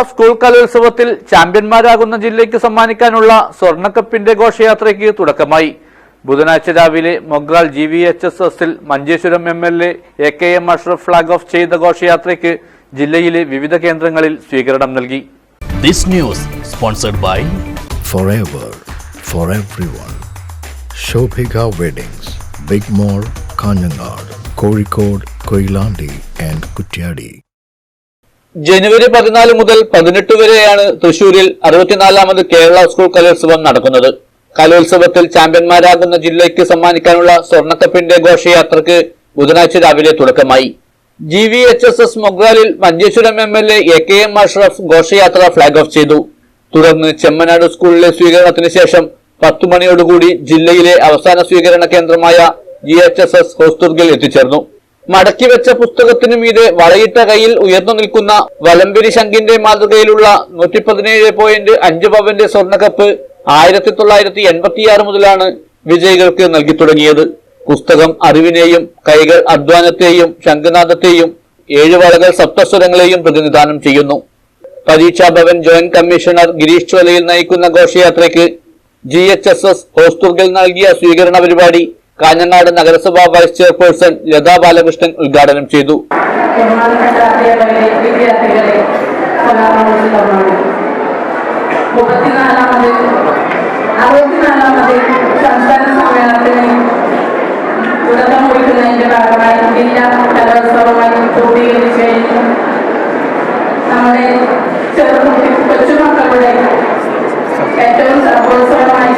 School കലോത്സവത്തിൽ ചാമ്പ്യന്മാരാകുന്ന ജില്ലയ്ക്ക് സമ്മാനിക്കാനുള്ള സ്വർണ്ണക്കപ്പിന്റെ ഘോഷയാത്രയ്ക്ക് തുടക്കമായി. ബുധനാഴ്ച രാവിലെ മൊഗ്രാൽ GVHSSൽ Manjeshwaram MLA AKM Ashraf flag off ചെയ്ത ഘോഷയാത്രയ്ക്ക് ജില്ലയിലെ വിവിധ കേന്ദ്രങ്ങളിൽ സ്വീകരണം നൽകി. This news sponsored by Forever for everyone. Shobhika Weddings, Big Mall, Kanyanad, Kozhikode, Koilandi and Kutyadi. ജനുവരി 14 മുതൽ 18 വരെയാണ് തൃശൂരിൽ 64ാമത് കേരള സ്കൂൾ കലോത്സവം നടക്കുന്നത്. കലോത്സവത്തിൽ ചാമ്പ്യന്മാരാകുന്ന ജില്ലയ്ക്ക് സമ്മാനിക്കാനുള്ള സ്വർണ്ണക്കപ്പിന്റെ ഘോഷയാത്രയ്ക്ക് ബുധനാഴ്ച രാവിലെ തുടക്കമായി. GVHSS മൊഗ്രാലിൽ Manjeshwaram MLA AKM Ashraf ഘോഷയാത്ര ഫ്ലാഗ് ഓഫ് ചെയ്തു. തുടർന്ന് ചെമ്മനാട് സ്കൂളിലെ സ്വീകരണത്തിന് ശേഷം 10 മണിയോടുകൂടി ജില്ലയിലെ അവസാന സ്വീകരണ കേന്ദ്രമായ GHSS ഹോസ്ദുർഗിൽ എത്തിച്ചേർന്നു. മടക്കിവെച്ച പുസ്തകത്തിനു മീതെ വളയിട്ട കൈയിൽ ഉയർന്നു നിൽക്കുന്ന വലംപിരി ശംഖിന്റെ മാതൃകയിലുള്ള 117.5 പവന്റെ സ്വർണ്ണക്കപ്പ് 1986 മുതലാണ് വിജയികൾക്ക് നൽകി തുടങ്ങിയത്. പുസ്തകം അറിവിനെയും കൈകൾ അധ്വാനത്തെയും ശംഖനാദത്തെയും 7 വളകൾ സപ്തസ്വരങ്ങളെയും പ്രതിനിധാനം ചെയ്യുന്നു. പരീക്ഷാ ഭവൻ ജോയിന്റ് കമ്മീഷണർ ഗിരീഷ് ചോലയിൽ നയിക്കുന്ന ഘോഷയാത്രയ്ക്ക് GHSS ഹോസ്ദുർഗിൽ നൽകിയ സ്വീകരണ പരിപാടി കാഞ്ഞങ്ങാട് നഗരസഭാ വൈസ് ചെയർപേഴ്സൺ ലതാ ബാലകൃഷ്ണൻ ഉദ്ഘാടനം ചെയ്തു. കൊച്ചുമക്കളുടെ ഏറ്റവും സന്തോഷകരമായി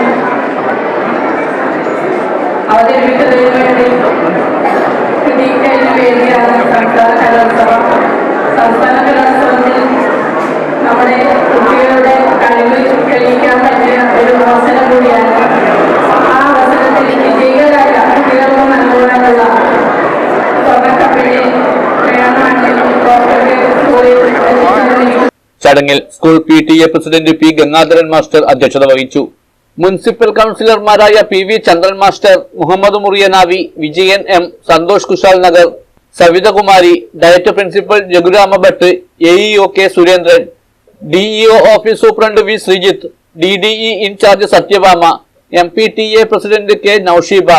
അവതരിപ്പിക്കുന്നതിന് വേണ്ടി കിട്ടിക്കഴിഞ്ഞ വേദിയാണ് സംസ്ഥാന കലോത്സവം. സംസ്ഥാന കലോത്സവത്തിൽ നമ്മുടെ കുട്ടികളുടെ കഴിവ് തെളിയിക്കാൻ പറ്റിയ ഒരു അവസരം കൂടിയാണ്. ആ അവസരത്തിൽ വിജയികളായ കുട്ടികൾക്ക് നൽകുവാനുള്ള സ്വർണ്ണക്കപ്പിനെ ചടങ്ങിൽ school PTA president P Gangadharan master അധ്യക്ഷത വഹിച്ചു. മുനിസിപ്പൽ കൌൺസിലർമാരായ PV Chandran master, Muhammad Muriyanavi, Vijayan M, Santhosh Kushal Nagar, Savithakumari, DIET principal Raghurama Bhat, AEO K Surendran, DEO office superintendent V Sreejith, DDE in charge Sathyabhama, MPTA president K Noushiba,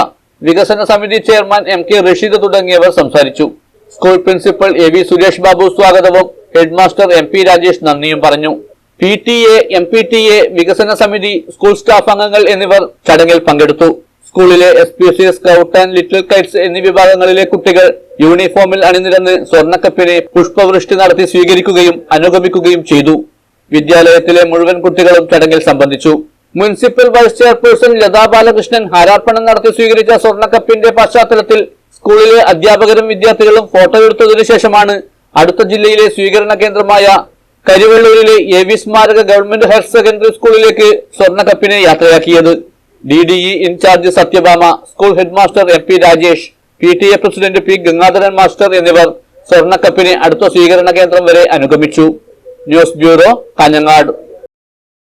വികസന സമിതി ചെയർമാൻ MK റഷീദ് തുടങ്ങിയവർ സംസാരിച്ചു. School principal AV Suresh Babu സ്വാഗതവും ഹെഡ്മാസ്റ്റർ MP രാജേഷ് നന്ദിയും പറഞ്ഞു. PTA, MPTA, വികസന സമിതി, സ്കൂൾ സ്റ്റാഫ് അംഗങ്ങൾ എന്നിവർ ചടങ്ങിൽ പങ്കെടുത്തു. സ്കൂളിലെ SPSC, scout and little Kites എന്നീ വിഭാഗങ്ങളിലെ കുട്ടികൾ യൂണിഫോമിൽ അണിനിരന്ന് സ്വർണ്ണക്കപ്പിനെ പുഷ്പവൃഷ്ടി നടത്തി സ്വീകരിക്കുകയും അനുഗമിക്കുകയും ചെയ്തു. വിദ്യാലയത്തിലെ മുഴുവൻ കുട്ടികളും ചടങ്ങിൽ സംബന്ധിച്ചു. Municipal vice chairperson Latha Balakrishnan ഹാരാർപ്പണം നടത്തി സ്വീകരിച്ച സ്വർണ്ണക്കപ്പിന്റെ പശ്ചാത്തലത്തിൽ സ്കൂളിലെ അധ്യാപകരും വിദ്യാർത്ഥികളും ഫോട്ടോ എടുത്തതിനു ശേഷമാണ് അടുത്ത ജില്ലയിലെ സ്വീകരണ കേന്ദ്രമായ കരിവെള്ളൂരിലെ AV സ്മാരക ഗവൺമെന്റ് ഹയർ സെക്കൻഡറി സ്കൂളിലേക്ക് സ്വർണ്ണക്കപ്പിനെ യാത്രയാക്കിയത്. DDE in charge Sathyabhama, school headmaster MP Rajesh, PTA president P Gangadharan master എന്നിവർ സ്വർണ്ണക്കപ്പിനെ അടുത്ത സ്വീകരണ കേന്ദ്രം വരെ അനുഗമിച്ചു. News bureau, Kanhangad.